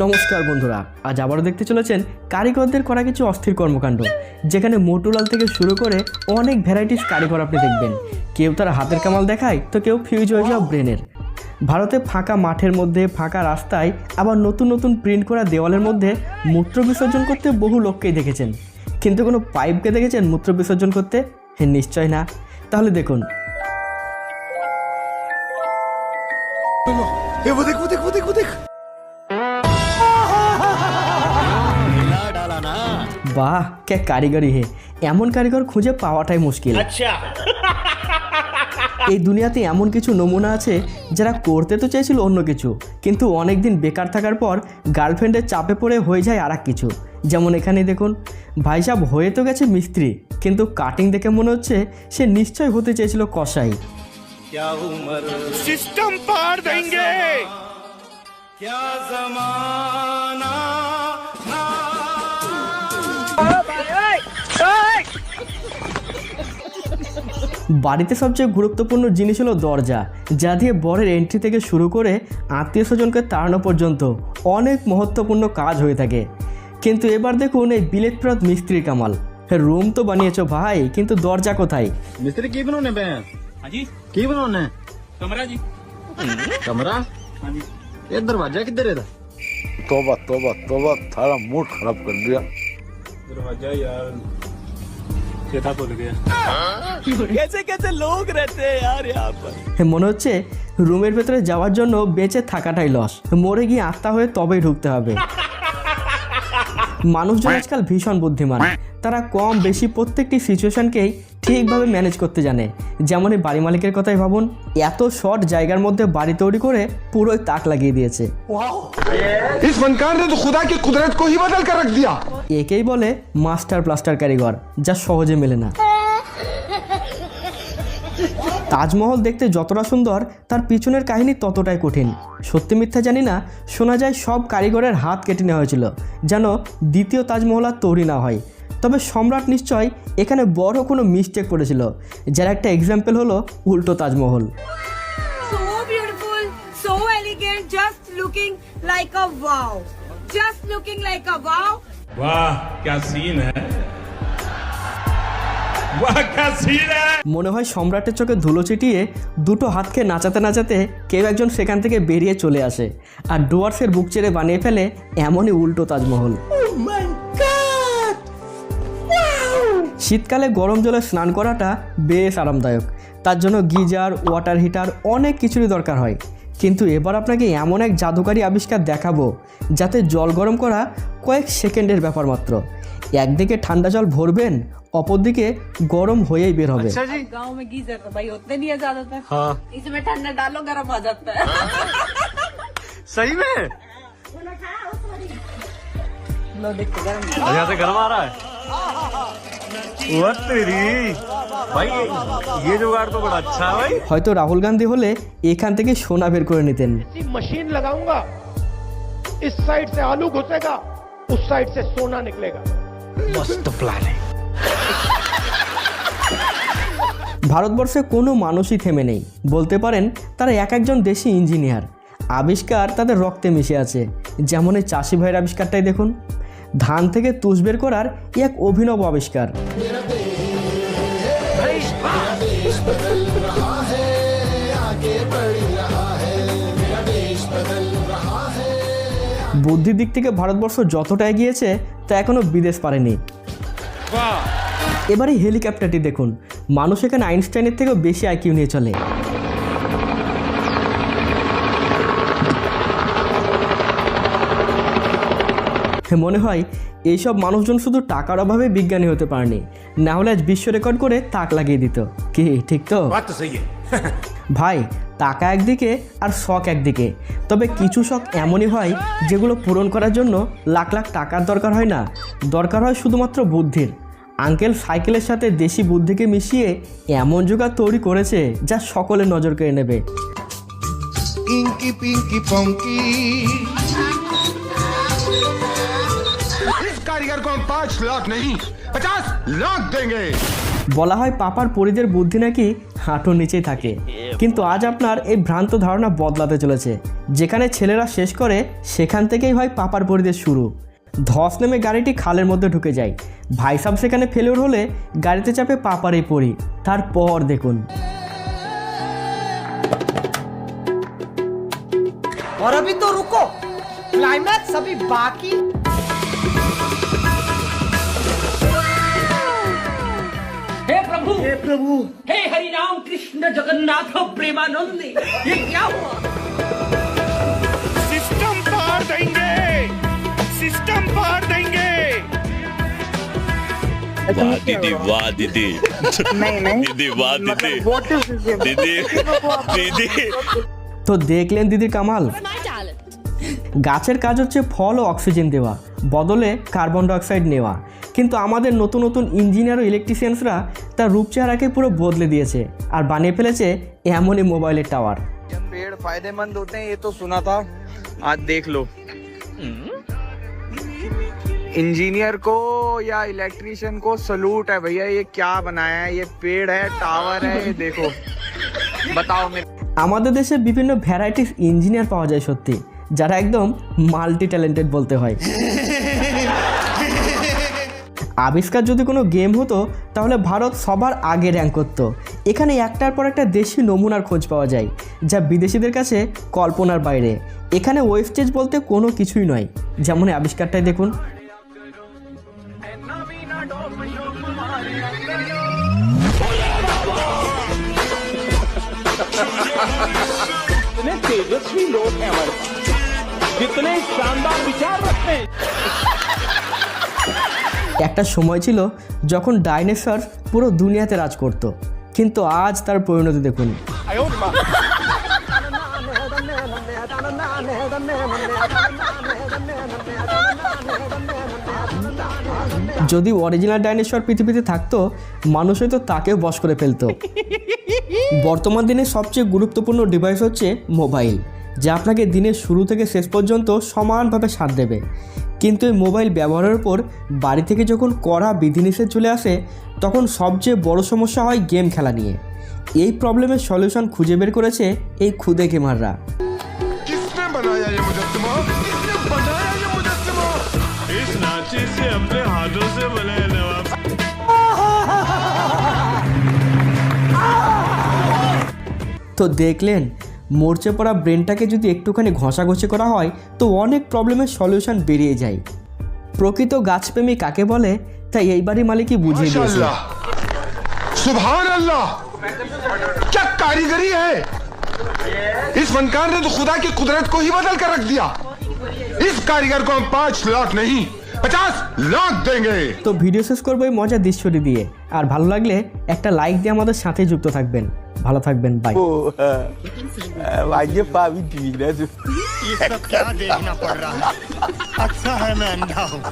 নমস্কার বন্ধুরা, আজ আবারও দেখতে চলেছেন কারিগরদের করা কিছু অস্থির কর্মকাণ্ড, যেখানে মোটরলাল থেকে শুরু করে অনেক ভ্যারাইটিস কারিগর আপনি দেখবেন। কেউ তার হাতের কামাল দেখায়, তো কেউ ফিউজ হয়ে যাওয়া ব্রেনের। ভারতে ফাঁকা মাঠের মধ্যে, ফাঁকা রাস্তায়, আবার নতুন নতুন প্রিন্ট করা দেওয়ালের মধ্যে মূত্র বিসর্জন করতে বহু লোককেই দেখেছেন, কিন্তু কোনো পাইপকে দেখেছেন মূত্র বিসর্জন করতে? নিশ্চয় না। তাহলে দেখুন। বাহ, কে কারিগরি হে! এমন কারিগর খুঁজে পাওয়াটাই মুশকিল। এই দুনিয়াতে এমন কিছু নমুনা আছে যারা করতে তো চাইছিল অন্য কিছু, কিন্তু অনেক দিন বেকার থাকার পর গার্লফ্রেন্ডের চাপে পড়ে হয়ে যায় আর কিছু। যেমন এখানে দেখুন, ভাই সাহেব হয়ে তো গেছে মিস্ত্রি, কিন্তু কাটিং দেখে মনে হচ্ছে সে নিশ্চয় হতে চেয়েছিল কসাই। सिस्टम पार देंगे क्या जमाना বাড়িতে সবচেয়ে গুরুত্বপূর্ণ জিনিস হলো দরজা, যা দিয়ে বরের এন্ট্রি থেকে শুরু করে আত্মীয় স্বজনকে তাড়ানো পর্যন্ত অনেক মহত্বপূর্ণ কাজ হয়ে থাকে। কিন্তু এবার দেখুন এই বিলেত ফেরত মিস্ত্রির কামাল। রুম তো বানিয়েছো ভাই, কিন্তু দরজা কোথায়? मिस्त्री की बनोने पे हाँ जी की बनोने कमरा जी कमरा हाँ जी ये दरवाजा किधर है तोबा तोबा तोबा थारा मूड खराब कर दिया। दरवाजा यार चेता भूल गया कैसे कैसे लोग रहते हैं यार यहाँ पर। মনে হচ্ছে রুমের ভেতরে যাওয়ার জন্য বেঁচে থাকাটাই লস, মরে গিয়ে আত্মা হয়ে তবেই ঢুকতে হবে। মানুষজন আজকাল ভীষণ বুদ্ধিমান, তারা কম বেশি প্রত্যেকটি সিচুয়েশনকেই ঠিকভাবে ম্যানেজ করতে জানে। যেমন এই বাড়ি মালিকের কথাই ভাবুন, এত শর্ট জায়গার মধ্যে বাড়ি তৈরি করে পুরোই তাক লাগিয়ে দিয়েছে। इस फनकार ने तो खुदा की कुदरत को ही बदल कर रख दिया। একেই বলে মাস্টার প্লাস্টার কারিগর, যা সহজে মেলে না। তাজমহল দেখতে যতটা সুন্দর, তার পিছনের কাহিনী ততটাই কঠিন। সত্যি মিথ্যা জানি না, শোনা যায় সব কারিগরের হাত কেটে নেওয়া হয়েছিল যেন দ্বিতীয় তাজমহল আর তৈরি না হয়। তবে সম্রাট নিশ্চয় এখানে বড় কোনো মিস্টেক করেছিল, যার একটা এক্সাম্পল হলো উল্টো Taj Mahal. So beautiful, so elegant, just looking like a wow. Just looking like a wow. वाह क्या सीन है वाह क्या सीन है মনে হয় সম্রাটের চোখে ধুলো ছিটিয়ে দুটো হাতকে নাচাতে নাচাতে কেউ একজন সেখান থেকে বেরিয়ে চলে আসে আর ডুয়ার্সের বুক চেড়ে বানিয়ে ফেলে এমনই উল্টো তাজমহল। শীতকালে গরম জলে স্নান করাটা বেশ আরামদায়ক, তার জন্য গিজার, ওয়াটার হিটার অনেক কিছুরই দরকার হয়। কিন্তু এবার আপনাকে এমন এক জাদুকারী আবিষ্কার দেখাবো যাতে জল গরম করা কয়েক সেকেন্ডের ব্যাপার মাত্র। একদিকে ঠান্ডা জল ভরবেন, অপরদিকে গরম হয়েই বের হবে। गांव में गीजर तो भाई होते नहीं है ज्यादातर। हाँ इसमें ठंडा डालो गर्म हो जाता है। सही में लो देखो गर्म। यहाँ से गर्म आ रहा है वो तेरी भाई ये जुगाड़ तो बड़ा अच्छा है भाई। হয়তো রাহুল গান্ধী হলে এখান থেকে সোনা বের করে নিতেন। मशीन लगाऊंगा, इस साइड से आलू घुसेगा, उस साइड से सोना निकलेगा। मस्त प्लान है। ভারতবর্ষে কোনো মানুষই থেমে নেই, বলতে পারেন তারা এক একজন দেশি ইঞ্জিনিয়ার। আবিষ্কার তাদের রক্তে মিশে আছে। যেমন এই চাষি ভাইয়ের আবিষ্কারটাই দেখুন, ধান থেকে তুষ বের করার এক অভিনব আবিষ্কার। বুদ্ধির দিক থেকে ভারতবর্ষ যতটা এগিয়েছে তা এখনো বিদেশ পারেনি। এবারে হেলিকপ্টারটি দেখুন, মানুষ এখানে আইনস্টাইনের থেকেও বেশি আইকিউ নিয়ে চলে। মনে হয় এইসব মানুষজন শুধু টাকার অভাবে বিজ্ঞানী হতে পারেনি, না হলে আজ বিশ্ব রেকর্ড করে তাক লাগিয়ে দিত। কি ঠিক তো? बात तो सही है ভাই, টাকা একদিকে আর শখ একদিকে। তবে কিছু শখ এমনই হয় যেগুলো পূরণ করার জন্য লাখ লাখ টাকার দরকার হয় না, দরকার হয় শুধুমাত্র বুদ্ধির। আঙ্কেল সাইকেলের সাথে দেশি বুদ্ধিকে মিশিয়ে এমন জোগাড় তৈরি করেছে যা সকলের নজর কেড়ে নেবে। इंकी पिंकी पंकी इस कारीगर को हम 5 लाख नहीं 50 लाख देंगे। বলা হয় পাপার পরিদের বুদ্ধি নাকি হাঁটুর নিচেই থাকে, কিন্তু আজ আপনার এই ভ্রান্ত ধারণা বদলাতে চলেছে। যেখানে ছেলেরা শেষ করে সেখান থেকেই হয় পাপার পরিদের শুরু। ধস নেমে গাড়িটি খালের মধ্যে ঢুকে যায়। ভাই সাহেব সেখানে ফেলিওর হলে গাড়িতে চাপে পাপারই পড়ি। তারপর দেখুন और अभी तो रुको, क्लाइमैक्स अभी बाकी। हे प्रभु हे हरि राम कृष्ण जगन्नाथ प्रेमानंद, ये क्या हुआ? सिस्टम पार देंगे, सिस्टम पार देंगे। वाह दीदी, वाह दीदी, दीदी, वाह दीदी, दीदी, दीदी। তো দেখলেন দিদির কামাল। গাছের কাজ হচ্ছে ফল ও অক্সিজেন দেওয়া, বদলে কার্বন ডাইঅক্সাইড নেওয়া। কিন্তু আমাদের নতুন নতুন ইঞ্জিনিয়ার ও ইলেকট্রিশিয়ানসরা তার রূপ চেহারাকে পুরো বদলে দিয়েছে আর বানিয়ে ফেলেছে এমনই মোবাইলের টাওয়ার। पेड़ फायदेमंद होते हैं ये तो सुना था, आज देख लो। इंजीनियर को या इलेक्ट्रिशियन को सलूट है भैया, ये क्या बनाया है, ये पेड़ है, टावर है, ये देखो। बताओ मेरे আমাদের দেশে বিভিন্ন ভ্যারাইটিস ইঞ্জিনিয়ার পাওয়া যায় সত্যি, যারা একদম মাল্টি ট্যালেন্টেড বলতে হয়। আবিষ্কার যদি কোনো গেম হতো তাহলে ভারত সবার আগে র্যাঙ্ক করতো। এখানে একটার পর একটা দেশি নমুনার খোঁজ পাওয়া যায়, যা বিদেশিদের কাছে কল্পনার বাইরে। এখানে ওয়েস্টেজ বলতে কোনো কিছুই নয়। যেমন এই আবিষ্কারটাই দেখুন। कितने तेजस्वी लोग हैं हमारे पास, कितने शानदार विचार रखते हैं। একটা সময় ছিল যখন ডাইনোসর পুরো দুনিয়াতে রাজ করত, কিন্তু আজ তার পরিণতি দেখুন। যদি অরিজিনাল ডাইনোসর পৃথিবীতে থাকতো, মানুষ হয়তো তাকেও বশ করে ফেলতো। বর্তমান দিনে সবচেয়ে গুরুত্বপূর্ণ ডিভাইস হচ্ছে মোবাইল, যা আপনাকে দিনের শুরু থেকে শেষ পর্যন্ত সমানভাবে সাথ দেবে। কিন্তু এই মোবাইল ব্যবহারের পর বাড়ি থেকে যখন কড়া বিধিনিষেধ চলে আসে, তখন সবচেয়ে বড় সমস্যা হয় গেম খেলা নিয়ে। এই প্রবলেমের সলিউশন খুঁজে বের করেছে এই খুদে গেমাররা। किसने बनाया ये मुजस्समा? किसने बनाया ये मुजस्समा? इस नाची से अपने हाथों से बनाया नवाब। তো দেখলেন, মরচে পড়া ব্রেনটাকে যদি একটুখানি ঘষাঘষি করা হয় তো অনেক প্রবলেমের সলিউশন বেরিয়ে যায়। প্রকৃত গাছপ্রেমী কাকে বলে তা এইবারই মালিকই বুঝিয়ে দিয়েছে। माशाल्लाह, सुभान अल्लाह, क्या कारीगरी है। इस फनकार ने तो खुदा की कुदरत को ही बदल कर रख दिया। इस कारीगर को हम 5 लाख नहीं 50 लाख देंगे। তো ভিডিও শেষ করবো এই মজার দৃশ্যটি দিয়ে। আর ভালো লাগলে একটা লাইক দিয়ে আমাদের সাথে যুক্ত থাকবেন। ভালো থাকবেন, বাই। इसका क्या देखना पड़ रहा है, अच्छा है मैं अंधा हूँ।